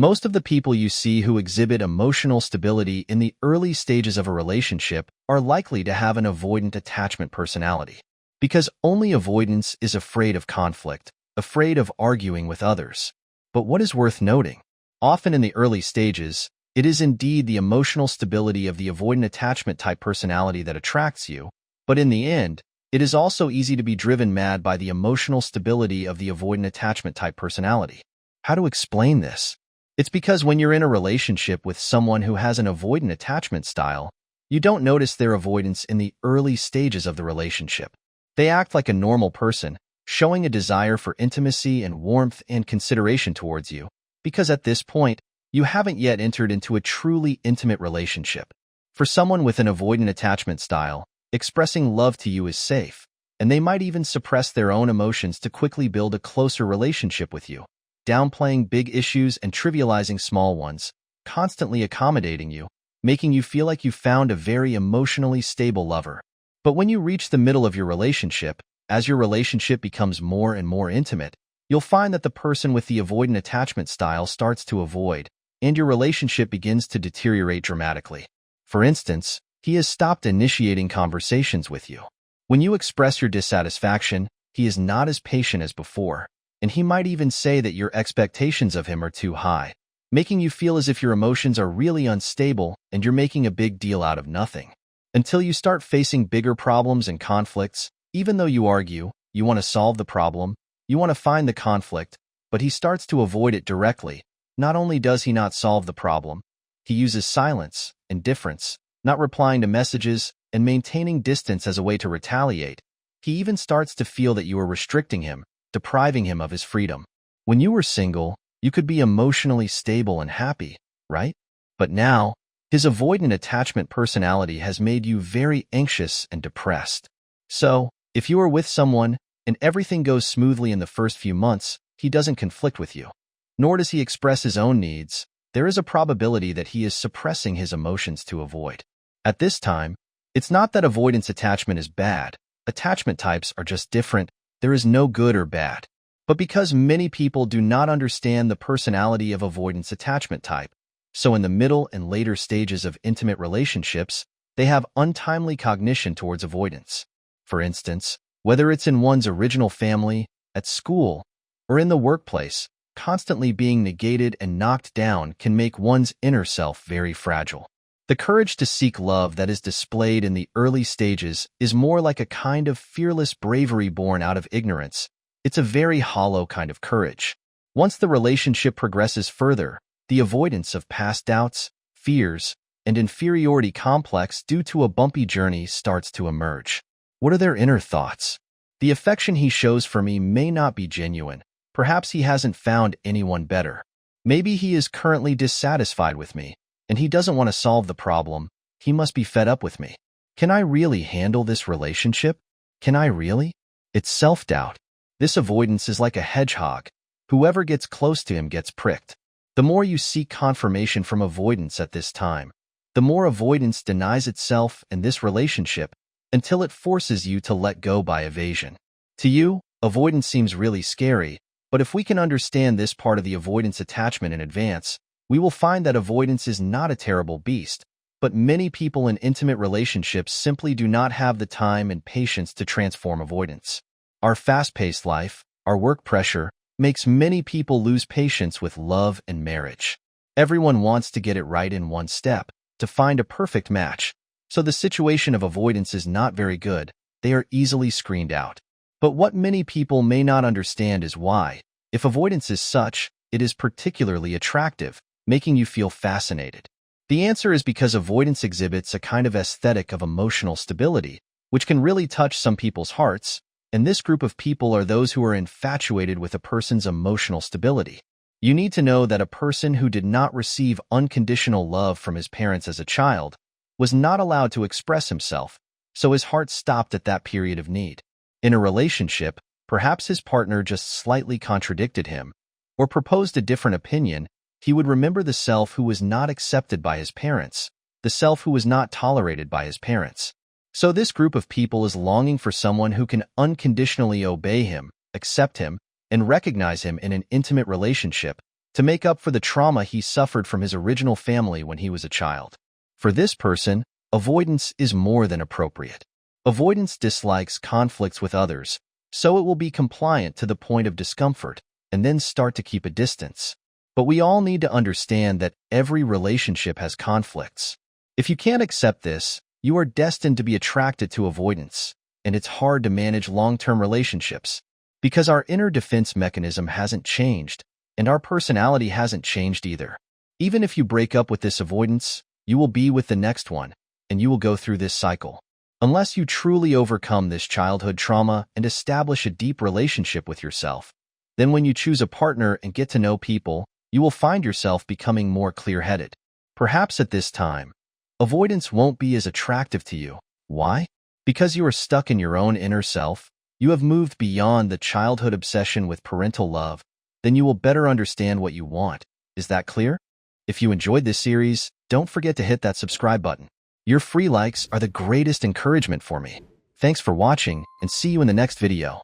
Most of the people you see who exhibit emotional stability in the early stages of a relationship are likely to have an avoidant attachment personality, because only avoidance is afraid of conflict, afraid of arguing with others. But what is worth noting? Often in the early stages, it is indeed the emotional stability of the avoidant attachment type personality that attracts you, but in the end, it is also easy to be driven mad by the emotional stability of the avoidant attachment type personality. How to explain this? It's because when you're in a relationship with someone who has an avoidant attachment style, you don't notice their avoidance in the early stages of the relationship. They act like a normal person, showing a desire for intimacy and warmth and consideration towards you, because at this point, you haven't yet entered into a truly intimate relationship. For someone with an avoidant attachment style, expressing love to you is safe, and they might even suppress their own emotions to quickly build a closer relationship with you, downplaying big issues and trivializing small ones, constantly accommodating you, making you feel like you found a very emotionally stable lover. But when you reach the middle of your relationship, as your relationship becomes more and more intimate, you'll find that the person with the avoidant attachment style starts to avoid, and your relationship begins to deteriorate dramatically. For instance, he has stopped initiating conversations with you. When you express your dissatisfaction, he is not as patient as before, and he might even say that your expectations of him are too high, making you feel as if your emotions are really unstable and you're making a big deal out of nothing. Until you start facing bigger problems and conflicts, even though you argue, you want to solve the problem, you want to find the conflict, but he starts to avoid it directly. Not only does he not solve the problem, he uses silence, indifference, not replying to messages, and maintaining distance as a way to retaliate. He even starts to feel that you are restricting him, depriving him of his freedom. When you were single, you could be emotionally stable and happy, right? But now, his avoidant attachment personality has made you very anxious and depressed. So, if you are with someone and everything goes smoothly in the first few months, he doesn't conflict with you, nor does he express his own needs, there is a probability that he is suppressing his emotions to avoid. At this time, it's not that avoidance attachment is bad. Attachment types are just different. There is no good or bad. But because many people do not understand the personality of avoidance attachment type, so in the middle and later stages of intimate relationships, they have untimely cognition towards avoidance. For instance, whether it's in one's original family, at school, or in the workplace, constantly being negated and knocked down can make one's inner self very fragile. The courage to seek love that is displayed in the early stages is more like a kind of fearless bravery born out of ignorance. It's a very hollow kind of courage. Once the relationship progresses further, the avoidance of past doubts, fears, and inferiority complex due to a bumpy journey starts to emerge. What are their inner thoughts? The affection he shows for me may not be genuine. Perhaps he hasn't found anyone better. Maybe he is currently dissatisfied with me, and he doesn't want to solve the problem. He must be fed up with me. Can I really handle this relationship? Can I really? It's self-doubt. This avoidance is like a hedgehog. Whoever gets close to him gets pricked. The more you seek confirmation from avoidance at this time, the more avoidance denies itself and this relationship until it forces you to let go by evasion. To you, avoidance seems really scary, but if we can understand this part of the avoidance attachment in advance, we will find that avoidance is not a terrible beast, but many people in intimate relationships simply do not have the time and patience to transform avoidance. Our fast-paced life, our work pressure, makes many people lose patience with love and marriage. Everyone wants to get it right in one step, to find a perfect match. So the situation of avoidance is not very good. They are easily screened out. But what many people may not understand is why, if avoidance is such, it is particularly attractive, making you feel fascinated. The answer is because avoidance exhibits a kind of aesthetic of emotional stability, which can really touch some people's hearts, and this group of people are those who are infatuated with a person's emotional stability. You need to know that a person who did not receive unconditional love from his parents as a child was not allowed to express himself, so his heart stopped at that period of need. In a relationship, perhaps his partner just slightly contradicted him, or proposed a different opinion. He would remember the self who was not accepted by his parents, the self who was not tolerated by his parents. So this group of people is longing for someone who can unconditionally obey him, accept him, and recognize him in an intimate relationship, to make up for the trauma he suffered from his original family when he was a child. For this person, avoidance is more than appropriate. Avoidance dislikes conflicts with others, so it will be compliant to the point of discomfort and then start to keep a distance. But we all need to understand that every relationship has conflicts. If you can't accept this, you are destined to be attracted to avoidance, and it's hard to manage long-term relationships because our inner defense mechanism hasn't changed, and our personality hasn't changed either. Even if you break up with this avoidance, you will be with the next one, and you will go through this cycle. Unless you truly overcome this childhood trauma and establish a deep relationship with yourself, then when you choose a partner and get to know people, you will find yourself becoming more clear-headed. Perhaps at this time, avoidance won't be as attractive to you. Why? Because you are stuck in your own inner self. You have moved beyond the childhood obsession with parental love. Then you will better understand what you want. Is that clear? If you enjoyed this series, don't forget to hit that subscribe button. Your free likes are the greatest encouragement for me. Thanks for watching, and see you in the next video.